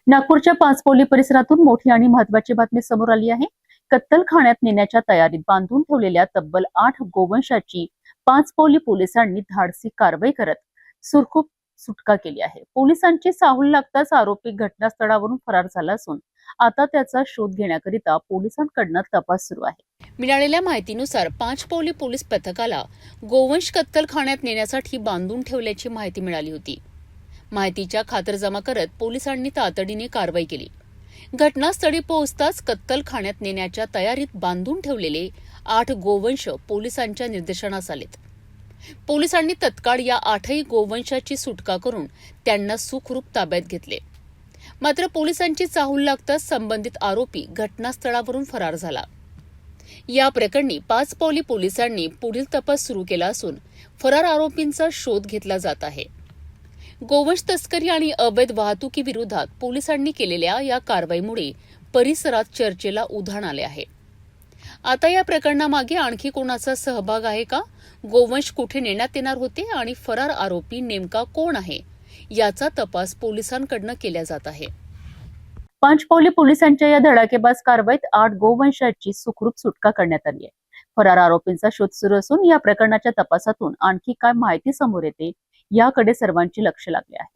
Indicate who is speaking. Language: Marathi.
Speaker 1: नागपूरच्या पाचपोली परिसरातून मोठी आणि महत्त्वाची बातमी समोर आली आहे। कत्तलखान्यात नेण्याच्या तयारीत बांधून ठेवलेल्या तब्बल 8 गोवंशाची पाचपोली पोलिसांनी धाडसी कारवाई करत सुरखूप सुटका केली आहे। पोलिसांची चाहूल लागताच आरोपी घटनास्थळावरून फरार झाला असून आता त्याचा शोध घेण्याकरिता पोलिसांकडून तपास सुरू आहे।
Speaker 2: मिळालेल्या माहितीनुसार पाचपोली पोलीस पथकाला गोवंश कत्तलखान्यात नेण्यासाठी बांधून ठेवल्याची माहिती मिळाली होती। माहितीच्या खातरजमा करत पोलिसांनी तातडीने कारवाई केली। घटनास्थळी पोहोचताच कत्तलखान्यात नेण्याच्या तयारीत बांधून ठेवलेले 8 गोवंश पोलिसांच्या निर्देशनास आलेत। पोलिसांनी तत्काळ या 8ही गोवंशाची सुटका करून त्यांना सुखरूप ताब्यात घेतले। मात्र पोलिसांची चाहूल लागताच संबंधित आरोपी घटनास्थळावरून फरार झाला। या प्रकरणी पाचपोली पोलिसांनी पुढील तपास सुरू केला असून फरार आरोपींचा शोध घेतला जात आहे। गोवंश तस्करी आणि अवैध वाहतुकीविरोधात पोलिसांनी केलेल्या या कारवाईमुळे परिसरात चर्चेला उधाण आले आहे। आता या प्रकरणामागे आणखी कोणाचा सहभाग आहे का? गोवंश कुठे नेण्यात येणार होते आणि फरार आरोपी नेमका कोण आहे याचा तपास पोलिसांकडून केला जात आहे।
Speaker 1: पाचपोली पोलिसांच्या या धडाकेबाज कारवाईत 8 गोवंशाची सुखरूप सुटका करण्यात आली आहे। फरार आरोपींचा शोध सुरू असून या प्रकरणाच्या तपासातून आणखी काय माहिती समोर येते याकडे सर्वांचे लक्ष लागले आहे।